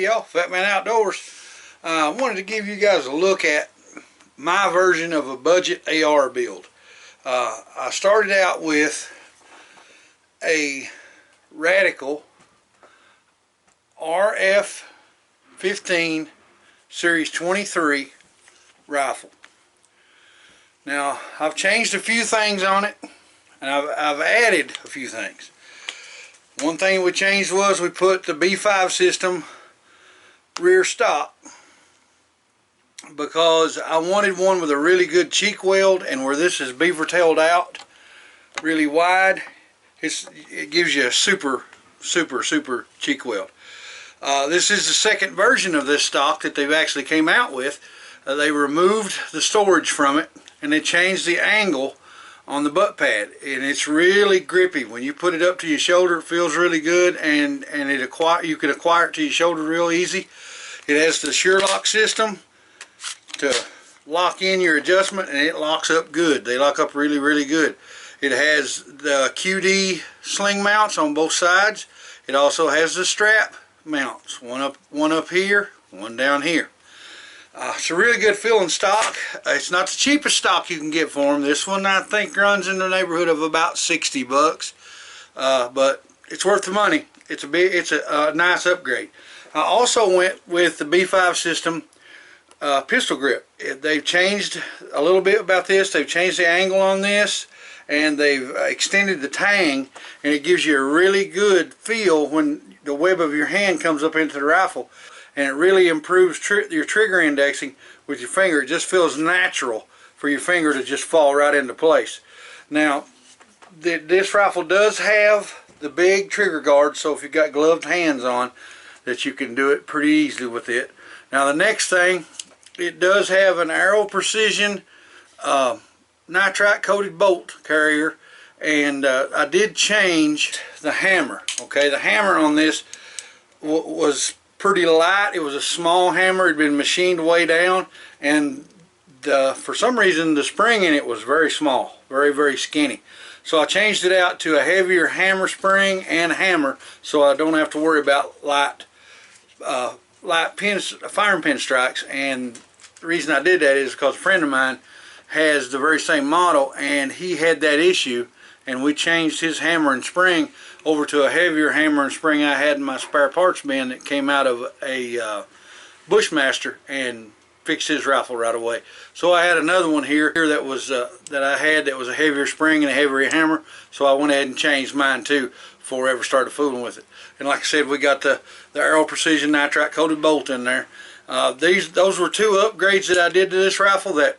Hey y'all, Fat Man Outdoors. I wanted to give you guys a look at my version of a budget AR build. I started out with a Radical RF-15 Series 23 rifle. Now I've changed a few things on it, and I've added a few things. One thing we changed was we put the B5 system rear stock because I wanted one with a really good cheek weld, and where this is beaver tailed out really wide, it gives you a super cheek weld. This is the second version of this stock that they've actually came out with. They removed the storage from it and they changed the angle on the butt pad, and it's really grippy. When you put it up to your shoulder, it feels really good, and you can acquire it to your shoulder real easy. It has the Sure-Lock system to lock in your adjustment, and it locks up good. They lock up really good. It has the QD sling mounts on both sides. It also has the strap mounts, one up here, one down here. It's a really good feeling stock. It's not the cheapest stock you can get for them. This one I think runs in the neighborhood of about 60 bucks, but it's worth the money. It's a nice upgrade. I also went with the B5 system pistol grip. They've changed a little bit about this. They've changed the angle on this, and they've extended the tang, and it gives you a really good feel when the web of your hand comes up into the rifle. And it really improves your trigger indexing with your finger. It just feels natural for your finger to just fall right into place. Now, this rifle does have the big trigger guard, so if you've got gloved hands on, that you can do it pretty easily with it. Now the next thing, it does have an Aero Precision nitrite coated bolt carrier, and I did change the hammer. Okay, the hammer on this was pretty light. It was a small hammer. It had been machined way down, and for some reason the spring in it was very small, very skinny. So I changed it out to a heavier hammer spring and hammer, so I don't have to worry about light firing pin strikes. And the reason I did that is because a friend of mine has the very same model, and he had that issue, and we changed his hammer and spring over to a heavier hammer and spring I had in my spare parts bin that came out of a Bushmaster, and fixed his rifle right away. So I had another one here that was that I had that was a heavier spring and a heavier hammer, so I went ahead and changed mine too before I ever started fooling with it. And like I said, we got the Aero Precision nitrite coated bolt in there. Those were two upgrades that I did to this rifle that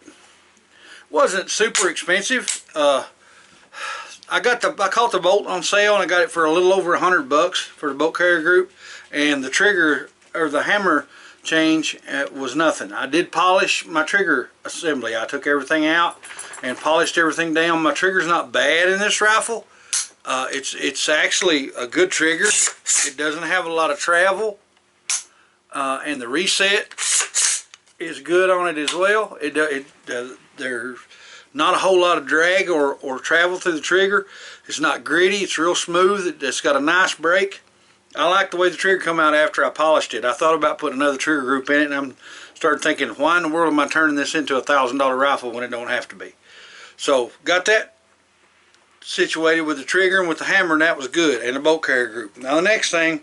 wasn't super expensive. I caught the bolt on sale, and I got it for a little over 100 bucks for the bolt carrier group, and the trigger or the hammer change was nothing. I did polish my trigger assembly. I took everything out and polished everything down. My trigger's not bad in this rifle. It's actually a good trigger. It doesn't have a lot of travel, and the reset is good on it as well. There's not a whole lot of drag or travel through the trigger. It's not gritty. It's real smooth. It's got a nice break. I like the way the trigger come out after I polished it. I thought about putting another trigger group in it, and I started thinking, why in the world am I turning this into a $1,000 rifle when it don't have to be? So got that situated with the trigger and with the hammer, and that was good, and the bolt carrier group. Now the next thing,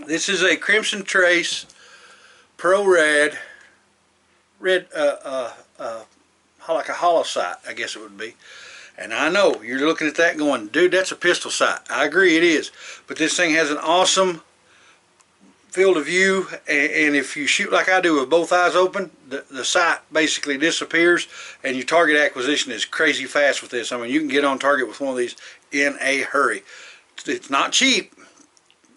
this is a Crimson Trace Pro Rad like a hollow sight, I guess it would be. And I know you're looking at that going, dude, that's a pistol sight. I agree, it is, but this thing has an awesome field of view, and if you shoot like I do with both eyes open, the sight basically disappears, and your target acquisition is crazy fast with this. I mean, you can get on target with one of these in a hurry. It's not cheap.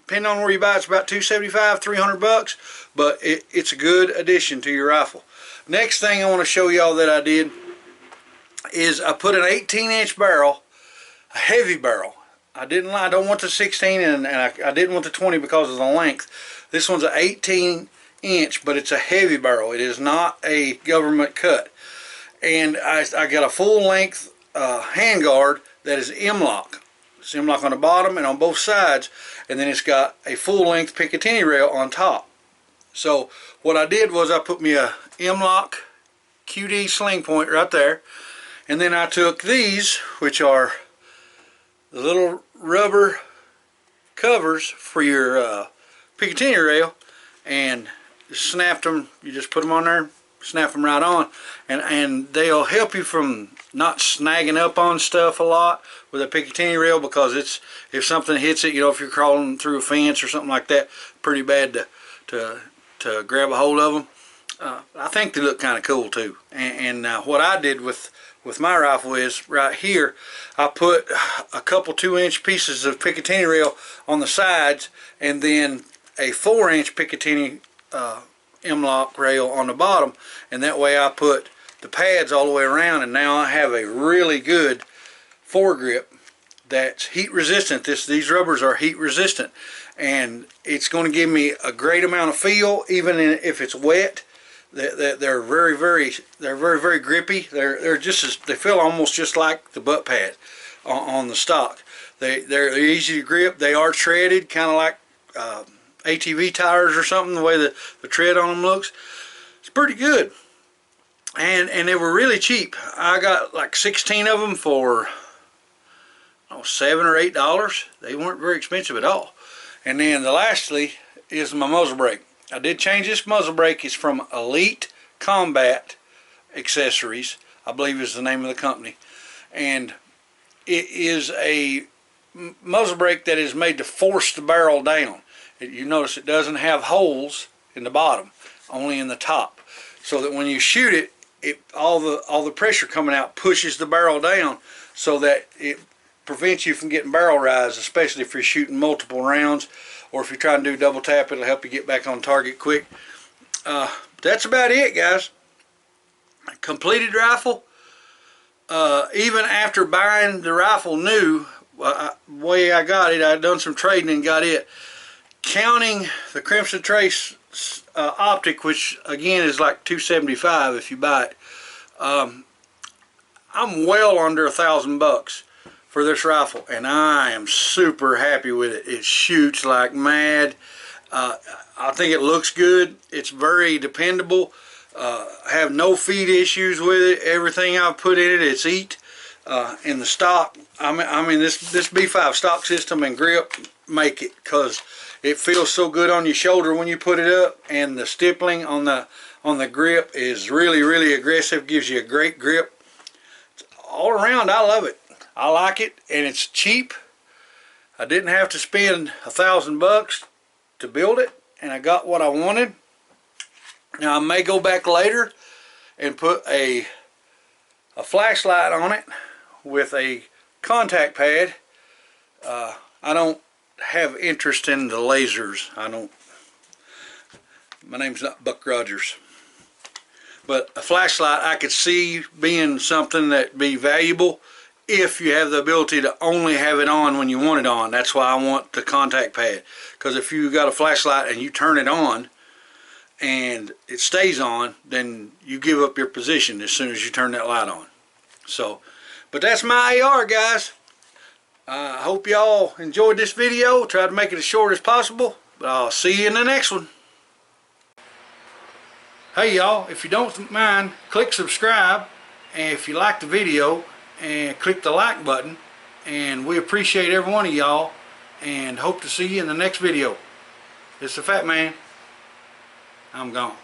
Depending on where you buy, it's about $275, 300 bucks, but it's a good addition to your rifle. Next thing I want to show y'all that I did is I put an 18-inch barrel, a heavy barrel. I don't want the 16, and I didn't want the 20 because of the length. This one's an 18-inch, but it's a heavy barrel. It is not a government cut. And I got a full-length handguard that is M-LOK. It's M-LOK on the bottom and on both sides, and then it's got a full-length Picatinny rail on top. So what I did was I put me a M-LOK QD sling point right there, and then I took these, which are the little rubber covers for your Picatinny rail, and snapped them. You just put them on there, snap them right on, and they'll help you from not snagging up on stuff a lot with a Picatinny rail, because it's, if something hits it, you know, if you're crawling through a fence or something like that, pretty bad to grab a hold of them. I think they look kind of cool too. And what I did with my rifle is right here, I put a couple 2-inch pieces of Picatinny rail on the sides, and then a 4-inch Picatinny M-LOK rail on the bottom, and that way I put the pads all the way around, and now I have a really good foregrip that's heat resistant. These rubbers are heat resistant, and it's going to give me a great amount of feel even if it's wet. They're very grippy. They're just as, they feel almost just like the butt pad on the stock. They're easy to grip. They are treaded, kind of like ATV tires or something, the way the tread on them looks. It's pretty good. And they were really cheap. I got like 16 of them for $7 or $8. They weren't very expensive at all. And then lastly is my muzzle brake. I did change this muzzle brake. It's from Elite Combat Accessories, I believe is the name of the company, and it is a muzzle brake that is made to force the barrel down. You notice it doesn't have holes in the bottom, only in the top, so that when you shoot it, all the pressure coming out pushes the barrel down, so that it prevents you from getting barrel rise, especially if you're shooting multiple rounds, or if you're trying to do double tap. It'll help you get back on target quick. That's about it, guys. Completed rifle. Even after buying the rifle new, the way I got it, I'd done some trading and got it. Counting the Crimson Trace optic, which again is like $275 if you buy it, I'm well under $1,000 for this rifle, and I am super happy with it. It shoots like mad. I think it looks good. It's very dependable. I have no feed issues with it. Everything I've put in it, it's eat. In the stock, I mean this B5 stock system and grip make it, because it feels so good on your shoulder when you put it up, and the stippling on the grip is really aggressive. Gives you a great grip. All around, I love it. I like it, and it's cheap. I didn't have to spend $1,000 to build it, and I got what I wanted. Now I may go back later and put a flashlight on it with a contact pad. I don't have interest in the lasers. My name's not Buck Rogers. But a flashlight I could see being something that'd be valuable if you have the ability to only have it on when you want it on. That's why I want the contact pad, because if you got a flashlight and you turn it on and it stays on, then you give up your position as soon as you turn that light on. So, but that's my AR, guys. I hope y'all enjoyed this video. Tried to make it as short as possible, but I'll see you in the next one. Hey y'all, if you don't mind, click subscribe, and if you like the video, and click the like button, and we appreciate every one of y'all, and hope to see you in the next video. It's the Fat Man. I'm gone.